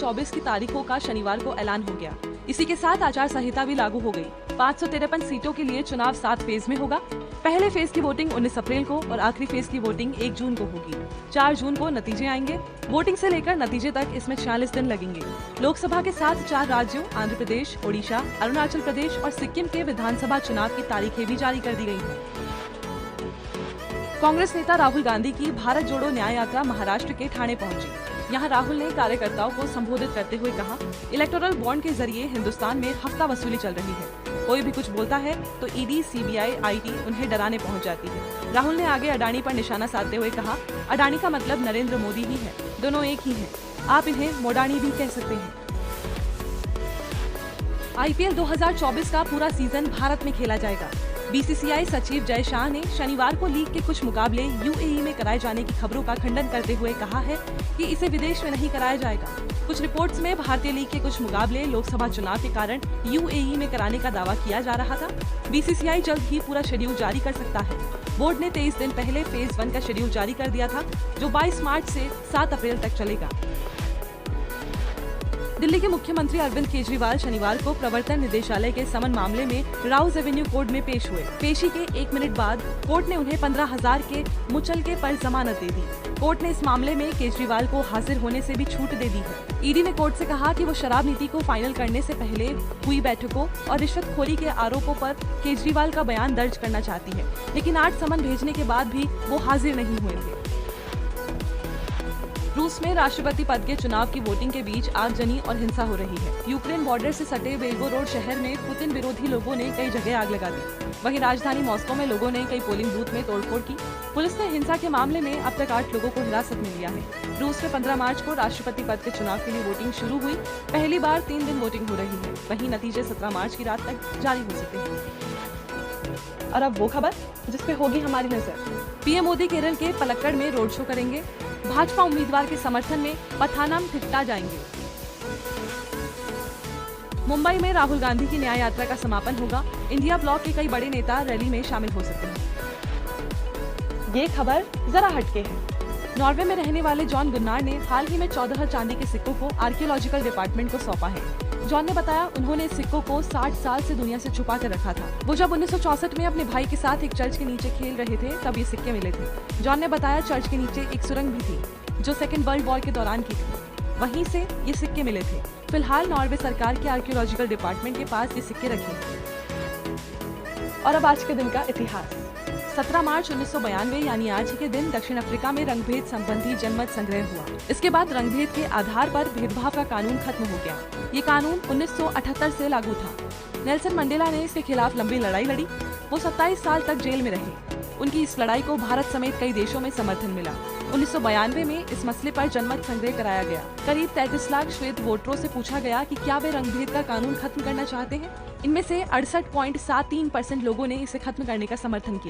2024 की तारीखों का शनिवार को ऐलान हो गया। इसी के साथ आचार संहिता भी लागू हो गई। 553 सीटों के लिए चुनाव 7 फेज में होगा। पहले फेज की वोटिंग 19 अप्रैल को और आखिरी फेज की वोटिंग 1 जून को होगी। 4 जून को नतीजे आएंगे। वोटिंग से लेकर नतीजे तक इसमें 46 दिन लगेंगे। लोकसभा के साथ 4 राज्यों आंध्र प्रदेश, ओडिशा, अरुणाचल प्रदेश और सिक्किम के विधानसभा चुनाव की तारीखें भी जारी कर दी गयी हैं। कांग्रेस नेता राहुल गांधी की भारत जोड़ो न्याय यात्रा महाराष्ट्र के ठाणे पहुंची। यहां राहुल ने कार्यकर्ताओं को संबोधित करते हुए कहा, इलेक्टोरल बॉन्ड के जरिए हिंदुस्तान में हफ्ता वसूली चल रही है। कोई भी कुछ बोलता है तो ईडी, सीबीआई, आईटी उन्हें डराने पहुंच जाती है। राहुल ने आगे अडानी पर निशाना साधते हुए कहा, अडानी का मतलब नरेंद्र मोदी ही है, दोनों एक ही हैं। आप इन्हें मोडानी भी कह सकते हैं। आईपीएल 2024 का पूरा सीजन भारत में खेला जाएगा। बीसीसीआई सचिव जय शाह ने शनिवार को लीग के कुछ मुकाबले यूएई में कराए जाने की खबरों का खंडन करते हुए कहा है कि इसे विदेश में नहीं कराया जाएगा। कुछ रिपोर्ट्स में भारतीय लीग के कुछ मुकाबले लोकसभा चुनाव के कारण यूएई में कराने का दावा किया जा रहा था। बीसीसीआई जल्द ही पूरा शेड्यूल जारी कर सकता है। बोर्ड ने 23 दिन पहले फेज 1 का शेड्यूल जारी कर दिया था, जो 22 मार्च से 7 अप्रैल तक चलेगा। दिल्ली के मुख्यमंत्री अरविंद केजरीवाल शनिवार को प्रवर्तन निदेशालय के समन मामले में राउज एवेन्यू कोर्ट में पेश हुए। पेशी के 1 मिनट बाद कोर्ट ने उन्हें 15,000 के मुचलके पर जमानत दे दी। कोर्ट ने इस मामले में केजरीवाल को हाजिर होने से भी छूट दे दी है। ईडी ने कोर्ट से कहा कि वो शराब नीति को फाइनल करने से पहले हुई बैठकों और रिश्वतखोरी के आरोपों पर केजरीवाल का बयान दर्ज करना चाहती है, लेकिन 8 समन भेजने के बाद भी वो हाजिर नहीं हुए थे। रूस में राष्ट्रपति पद के चुनाव की वोटिंग के बीच आगजनी और हिंसा हो रही है। यूक्रेन बॉर्डर से सटे बेलगोरोड शहर में पुतिन विरोधी लोगों ने कई जगह आग लगा दी। वहीं राजधानी मॉस्को में लोगों ने कई पोलिंग बूथ में तोड़फोड़ की। पुलिस ने हिंसा के मामले में अब तक 8 लोगों को हिरासत में लिया है। रूस में 15 मार्च को राष्ट्रपति पद के चुनाव के लिए वोटिंग शुरू हुई। पहली बार 3 दिन वोटिंग हो रही है। वहीं नतीजे 17 मार्च की रात तक जारी हो सकते हैं। और अब वो खबर जिस पे होगी हमारी नजर। पीएम मोदी केरल के पलक्कड़ में रोड शो करेंगे। भाजपा उम्मीदवार के समर्थन में पथानमथिट्टा जाएंगे। मुंबई में राहुल गांधी की न्याय यात्रा का समापन होगा। इंडिया ब्लॉक के कई बड़े नेता रैली में शामिल हो सकते हैं। ये खबर जरा हटके है। नॉर्वे में रहने वाले जॉन गुन्नार ने हाल ही में 14 चांदी के सिक्कों को आर्कियोलॉजिकल डिपार्टमेंट को सौंपा है। जॉन ने बताया, उन्होंने इस सिक्कों को 60 साल से दुनिया से छुपा कर रखा था। वो जब 1964 में अपने भाई के साथ एक चर्च के नीचे खेल रहे थे, तब ये सिक्के मिले थे। जॉन ने बताया, चर्च के नीचे एक सुरंग भी थी जो 2nd वर्ल्ड वॉर के दौरान की थी। वहीं से ये सिक्के मिले थे। फिलहाल नॉर्वे सरकार के आर्कियोलॉजिकल डिपार्टमेंट के पास ये सिक्के रखे हैं। और अब आज के दिन का इतिहास। 17 मार्च 1992 यानी आज ही के दिन दक्षिण अफ्रीका में रंगभेद संबंधी जनमत संग्रह हुआ। इसके बाद रंगभेद के आधार पर भेदभाव का कानून खत्म हो गया। ये कानून 1978 से लागू था। नेल्सन मंडेला ने इसके खिलाफ लंबी लड़ाई लड़ी। वो 27 साल तक जेल में रहे। उनकी इस लड़ाई को भारत समेत कई देशों में समर्थन मिला। 1992 में इस मसले पर जनमत संग्रह कराया गया। करीब 33 लाख श्वेत वोटरों से पूछा गया कि क्या वे रंगभेद का कानून खत्म करना चाहते हैं। इनमें से 68.73% लोगों ने इसे खत्म करने का समर्थन किया।